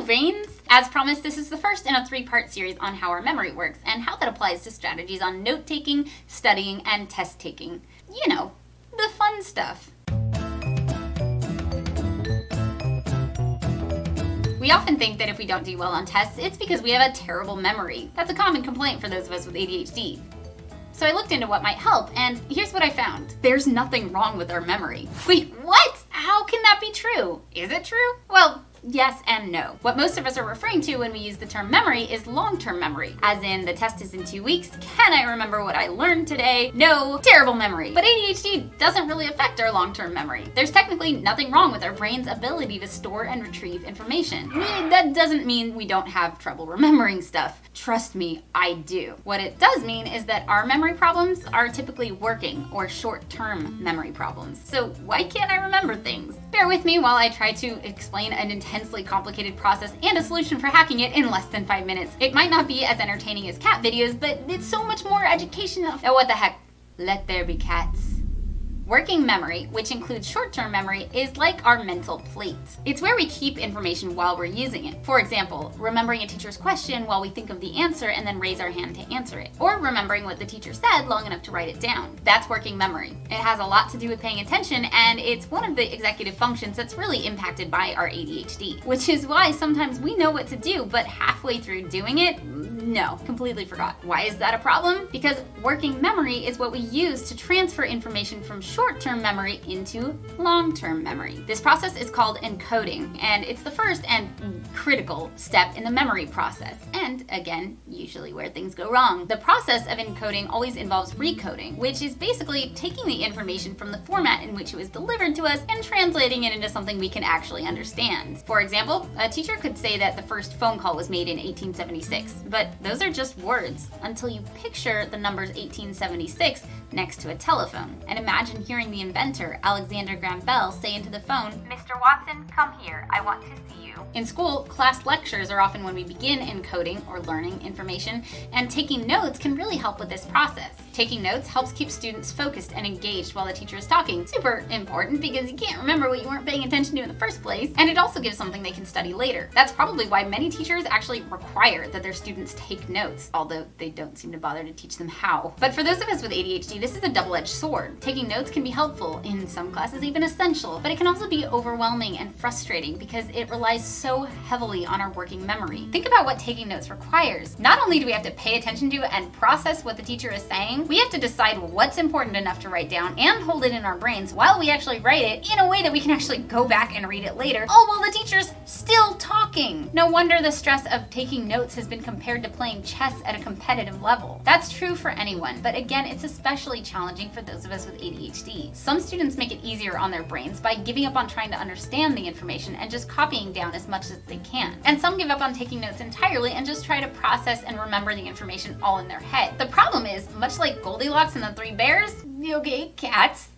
brains! As promised, this is the first in a 3-part series on how our memory works and how that applies to strategies on note-taking, studying, and test-taking. You know, the fun stuff. We often think that if we don't do well on tests, it's because we have a terrible memory. That's a common complaint for those of us with ADHD. So I looked into what might help, and here's what I found. There's nothing wrong with our memory. Wait, what? How can that be true? Is it true? Well, yes and no. What most of us are referring to when we use the term memory is long-term memory. As in, the test is in 2 weeks. Can I remember what I learned today? No. Terrible memory. But ADHD doesn't really affect our long-term memory. There's technically nothing wrong with our brain's ability to store and retrieve information. That doesn't mean we don't have trouble remembering stuff. Trust me, I do. What it does mean is that our memory problems are typically working or short-term memory problems. So why can't I remember things? Bear with me while I try to explain an intensely complicated process and a solution for hacking it in less than 5 minutes. It might not be as entertaining as cat videos, but it's so much more educational. Oh, what the heck? Let there be cats. Working memory, which includes short-term memory, is like our mental plate. It's where we keep information while we're using it. For example, remembering a teacher's question while we think of the answer and then raise our hand to answer it. Or remembering what the teacher said long enough to write it down. That's working memory. It has a lot to do with paying attention, and it's one of the executive functions that's really impacted by our ADHD. Which is why sometimes we know what to do, but halfway through doing it, no, completely forgot. Why is that a problem? Because working memory is what we use to transfer information from short-term memory into long-term memory. This process is called encoding, and it's the first and critical step in the memory process. And again, usually where things go wrong. The process of encoding always involves recoding, which is basically taking the information from the format in which it was delivered to us and translating it into something we can actually understand. For example, a teacher could say that the first phone call was made in 1876, but those are just words until you picture the numbers 1876 next to a telephone. And imagine hearing the inventor, Alexander Graham Bell, say into the phone, "Mr. Watson, come here. I want to see you." In school, class lectures are often when we begin encoding or learning information, and taking notes can really help with this process. Taking notes helps keep students focused and engaged while the teacher is talking. Super important because you can't remember what you weren't paying attention to in the first place, and it also gives something they can study later. That's probably why many teachers actually require that their students take notes, although they don't seem to bother to teach them how. But for those of us with ADHD, this is a double-edged sword. Taking notes can be helpful, in some classes even essential, but it can also be overwhelming and frustrating because it relies so heavily on our working memory. Think about what taking notes requires. Not only do we have to pay attention to and process what the teacher is saying, we have to decide what's important enough to write down and hold it in our brains while we actually write it in a way that we can actually go back and read it later, all while the teacher's still talking. No wonder the stress of taking notes has been compared to playing chess at a competitive level. That's true for anyone, but again, it's especially challenging for those of us with ADHD. Some students make it easier on their brains by giving up on trying to understand the information and just copying down as much as they can. And some give up on taking notes entirely and just try to process and remember the information all in their head. The problem is, much like Goldilocks and the Three Bears, okay, cats,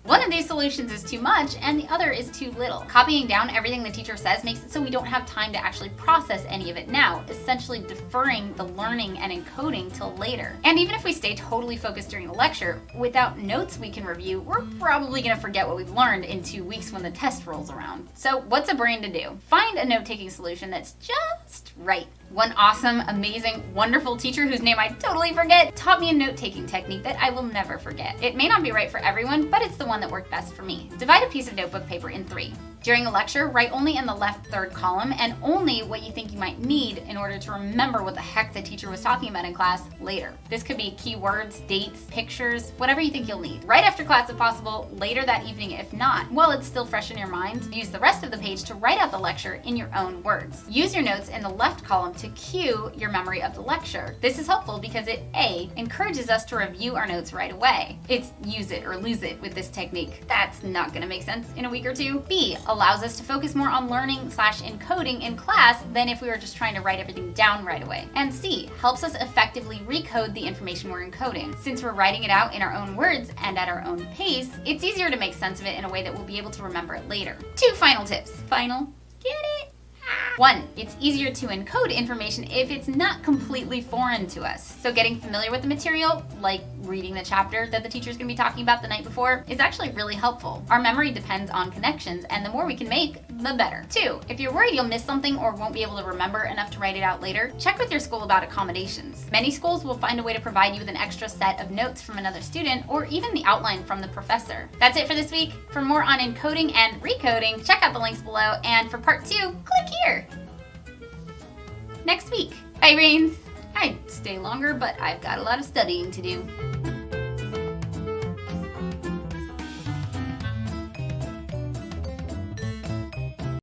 one of these solutions is too much and the other is too little. Copying down everything the teacher says makes it so we don't have time to actually process any of it now, essentially deferring the learning and encoding till later. And even if we stay totally focused during the lecture, without notes we can review, we're probably going to forget what we've learned in 2 weeks when the test rolls around. So what's a brain to do? Find a note-taking solution that's just right. One awesome, amazing, wonderful teacher whose name I totally forget taught me a note-taking technique that I will never forget. It may not be right for everyone, but it's the one that worked best for me. Divide a piece of notebook paper in 3. During a lecture, write only in the left third column and only what you think you might need in order to remember what the heck the teacher was talking about in class later. This could be keywords, dates, pictures, whatever you think you'll need. Right after class if possible, later that evening if not, while it's still fresh in your mind, use the rest of the page to write out the lecture in your own words. Use your notes in the left column to cue your memory of the lecture. This is helpful because it A, encourages us to review our notes right away. It's use it or lose it with this technique. That's not gonna make sense in a week or two. B, allows us to focus more on learning/encoding in class than if we were just trying to write everything down right away. And C, helps us effectively recode the information we're encoding. Since we're writing it out in our own words and at our own pace, it's easier to make sense of it in a way that we'll be able to remember it later. 2 final tips. Final? Get it? 1, it's easier to encode information if it's not completely foreign to us. So getting familiar with the material, like reading the chapter that the teacher's going to be talking about the night before, is actually really helpful. Our memory depends on connections, and the more we can make, the better. 2, if you're worried you'll miss something or won't be able to remember enough to write it out later, check with your school about accommodations. Many schools will find a way to provide you with an extra set of notes from another student or even the outline from the professor. That's it for this week. For more on encoding and recoding, check out the links below, and for part 2, click here. Next week. Bye, brains! I'd stay longer, but I've got a lot of studying to do.